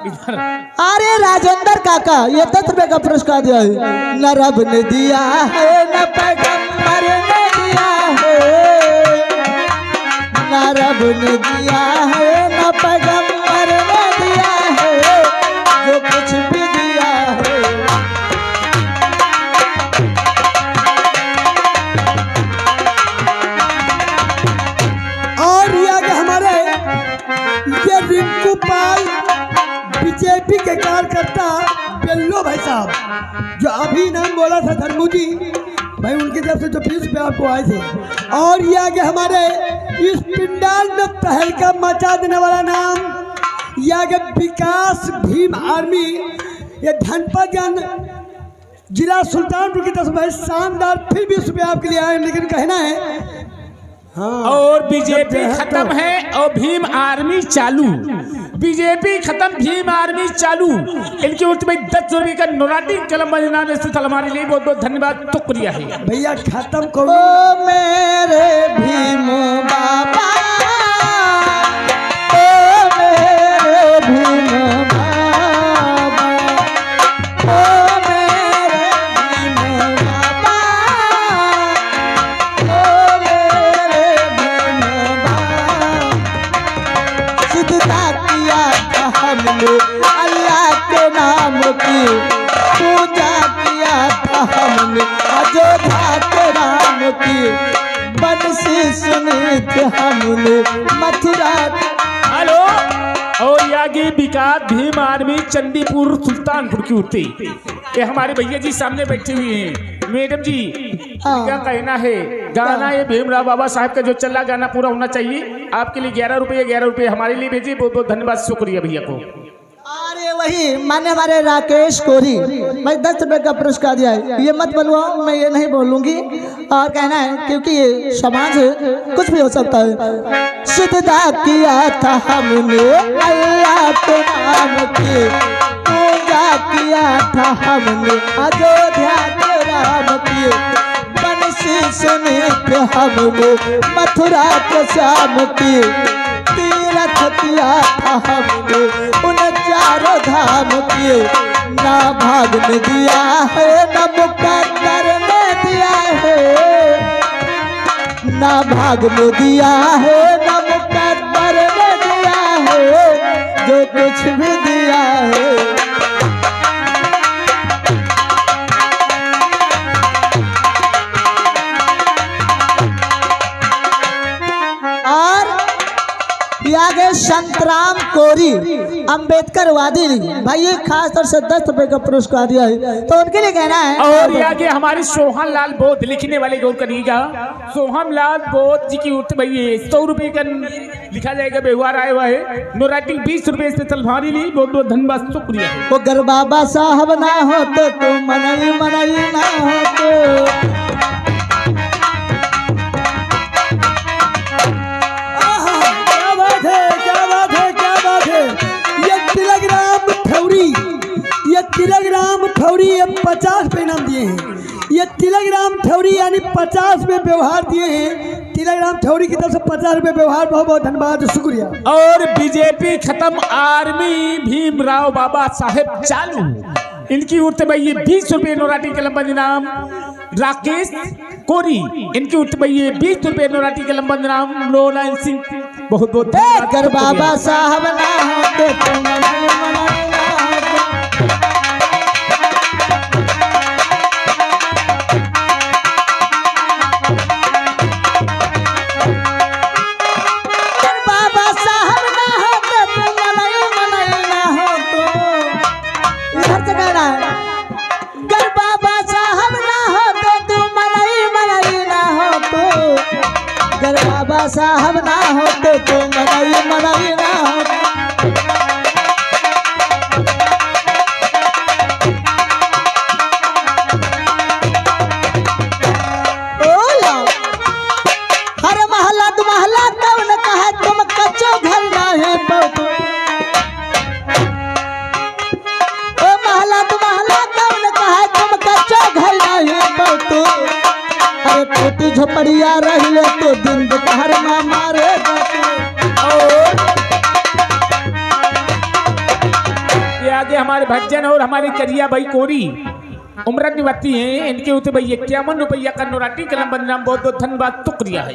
अरे राजेंद्र काका ये 10 रुपए का पुरस्कार दिया है। न रब ने दिया है न पैगंबर ने दिया है, न रब ने दिया है न पैगंबर ने दिया है, जो कुछ भी दिया है। और ये आगे हमारे ये रिंकू पाल बीजेपी के कार्यकर्ता बेल्लो भाई साहब, जो अभी नाम बोला था धर्मू जी भाई, उनकी तरफ से जो 20 रुपये आपको आए थे। और ये आगे हमारे इस पिंडाल में तहलका मचा देने वाला नाम, ये आगे विकास भीम आर्मी, ये धनपत जिला सुल्तानपुर की तरफ से भाई शानदार फिर 20 रुपये आपके लिए आए, लेकिन कहना है हाँ। और बीजेपी खत्म है और भीम आर्मी चालू, बीजेपी खत्म भीम आर्मी चालू। इनकी ओर में 10 रुपये का नोराटी कलम इनाम स्थल हमारे लिए बहुत बहुत धन्यवाद शुक्रिया है भैया। खत्म करो मेरे भीम बाबा, ओ मेरे भीम बाबा, ओ मेरे भीम बाबा, ओ मेरे भीम बाबा। सिद्धता किया था हमने अल्लाह के नाम की, पूजा किया था हमने अयोध्या के राम की, बंसी सुनी थी हमने मथुरा। हेलो, और आगे विकास भीम आर्मी चंडीपुर सुल्तानपुर की उठती, ये हमारे भैया जी सामने बैठे हुए हैं। मैडम जी क्या कहना है? गाना ये भीमराव बाबा साहब का जो चल रहा गाना पूरा होना चाहिए। आपके लिए 11 रुपये हमारे लिए भेजिए, बहुत बहुत धन्यवाद शुक्रिया भैया को। अरे वही मान्य हमारे राकेश कोरी, मैं 10 रुपए का पुरस्कार दिया है। ये मत बोलवाओ, मैं ये नहीं बोलूंगी। और कहना है क्योंकि ये समाज है, कुछ भी हो सकता है। सिद्धता किया था हमने अल्लाह के नाम की, पूजा किया था हमने अयोध्या के राम की, बंसी सुनी थी हमने मथुरा के श्याम की, तीरथ किया था हमने उन चारों धाम की। ना भाग ने दिया है ना मुकद्दर ने दिया है, ना भाग ने दिया है ना मुकद्दर ने दिया है, जो कुछ भी दिया है। आगे संतराम कोरी अंबेडकर वादी भाई, ये खास तौर से 10 रुपए का पुरस्कार दिया है, तो उनके लिए कहना है। और आगे हमारे सोहन लाल बोध लिखने वाले गौर करिएगा, सोहन लाल बोध जी की उठ भाई 100 रुपये का लिखा जाएगा, व्यवहार आया हुआ है। नोराइटिंग 20 रुपये से हमारे लिए बहुत बहुत धन्यवाद शुक्रिया। वो गर बाबा साहब ना हो तो मनई मनई ना हो तो। ये तिलकराम ठौरी 50 रुपये इनाम दिए हैं। ये तिलकराम ठौरी यानी 50 रुपये व्यवहार दिए हैं। तिलकराम ठौरी की तरफ से 50 रुपये व्यवहार, बहुत बहुत धन्यवाद शुक्रिया। और बीजेपी खत्म आर्मी भीमराव बाबा साहेब चालू, इनकी उठ भाई ये 20 रुपये नोराटी कलम इनाम राकेश कोरी, इनकी उठ भाई ये 20 रुपये नोराटी कलम इनाम लोलाइन सिंह, बहुत बहुत धन्यवाद। बाबा साहब ना होते तो बाबा साहब ना होते तो मनई मनई ना होते। हर महला दो महला कौन कहे तुम कच्चो घर ना है बहुतो, ओ महला दो महला कौन कहे तुम कच्चो घर ना है बहुतो। अरे कोटी झोपड़िया रहिले तो दिन दोपहर में मारे आगे हमारे भज्जन और हमारे करिया भाई कोरी उम्र निवासी हैं, इनके उते भाई 51 रुपया का नोराटी कलम बदनाम बहुत बहुत धन्यवाद शुक्रिया है।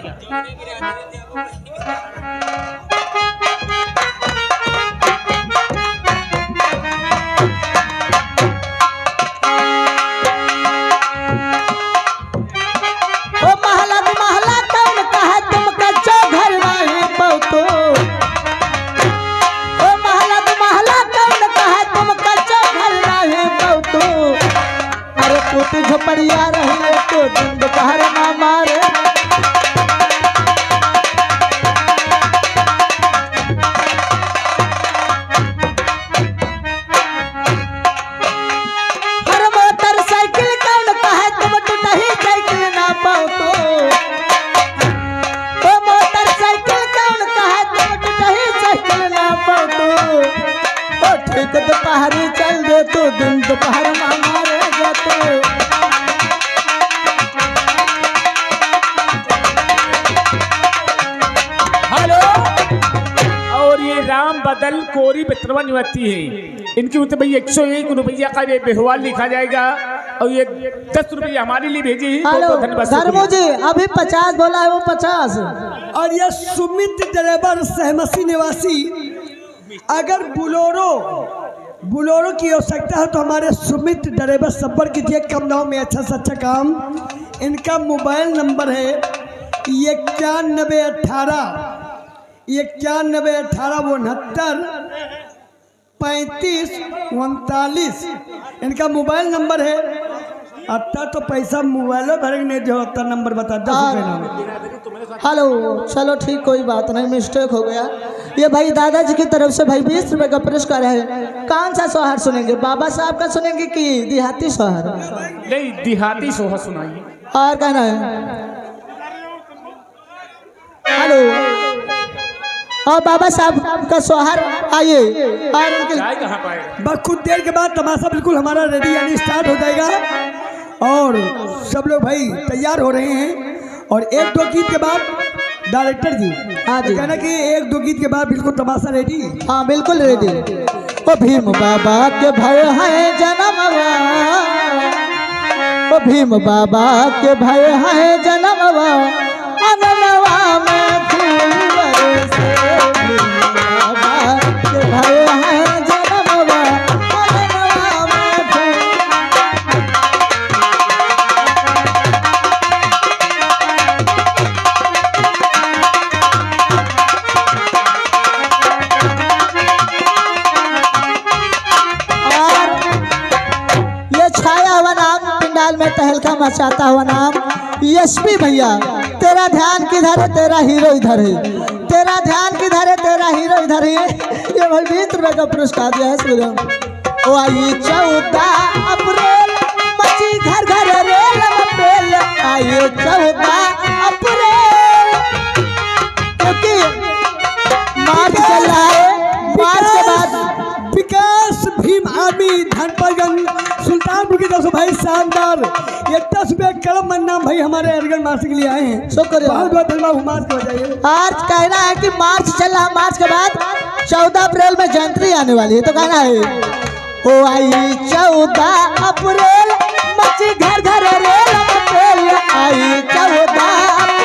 ओ महला महला कौन कहा तुम कच्चो घर नहीं पौतो। ओ महला कौन कहा तुम कच्चो घर नहीं पौतो। अरे पुत झोपड़िया रही तो दिन दोपहर ना मारे। हर मोटरसाइकिल कौन कहा तुम टूटही साइकिल ना पाओ तो। ओ मोटरसाइकिल कौन कहा तुम टूटही साइकिल ना पाओ तो। ओ ठीक दोपहरी चल दे तो दिन दोपहर में मारे जाते। हेलो, और ये राम बदल कोरी बेतरवा निवासी है, इनकी उते भाई 101 रुपया का ये बेहवाल लिखा जाएगा और ये 10 रुपया हमारे लिए भेजी। हेलो धर्मो जी, अभी 50 बोला है वो 50। और ये सुमित ड्राइवर सहमसी निवासी, अगर बुलोरो की आवश्यकता है तो हमारे सुमित ड्राइवर संपर्क कीजिए, कम दाम में अच्छा से अच्छा काम। इनका मोबाइल नंबर है 9118 65 39 इनका मोबाइल नंबर है। अत्ता तो पैसा मोबाइल भरेंगे नहीं जो अत्ता नंबर बता 10 रुपये ना। हेलो चलो ठीक, कोई बात नहीं, मिस्टेक हो गया। ये भाई दादाजी की तरफ से भाई 20 रुपए का पुरस्कार है। कौन सा सोहर सुनेंगे, बाबा साहब का सुनेंगे कि देहाती सोहर? नहीं, देहाती सोहर सुनाइए। और कहना है हेलो, और बाबा साहब का सोहर आइए और उनके चाय कहाँ पाए? बस कुछ देर के बाद तमाशा बिल्कुल हमारा रेडी यानी स्टार्ट हो जाएगा और सब लोग भाई तैयार हो रहे हैं। और 1-2 गीत के बाद डायरेक्टर जी हाँ जी कहना कि 1-2 गीत के बाद बिल्कुल तमाशा रेडी। हाँ बिल्कुल रेडी। ओ भीम बाबा के भय है जन्मवा, ओ भीम बाबा के भय है जन्मवा, अननवा में फूल बरसे। भीम बाबा के भय है जन्मवा, अननवा में फूल। छाया हुआ नाम पंडाल में तहलका मचाता हुआ नाम एसपी भैया। तेरा ध्यान किधर है, तेरा हीरो इधर है। तेरा ध्यान किधर है, तेरा हीरो इधर है। ये भाई 20 रुपए का पुरस्कार दिया है सूर्य। ओ आई 14 अप्रैल मची घर घर रेल पेल। आई 14 अप्रैल क्योंकि मार्च चल रहा है। मार्च के बाद विकास भीम आर्मी धनपरगंज सुल्तानपुर की तरफ से भाई शानदार 10 रुपये कलम मन्नाम भाई हमारे अरगन मार्च के लिए आए हैं। शुक्रिया। बहुत बहुत धन्यवाद। मार्च हो जाइए। आज कहना है कि मार्च चल रहा, मार्च के बाद 14 अप्रैल में जयंती आने वाली है, तो कहना है ओ आई 14 अप्रैल मची घर घर रेल पेल। आई 14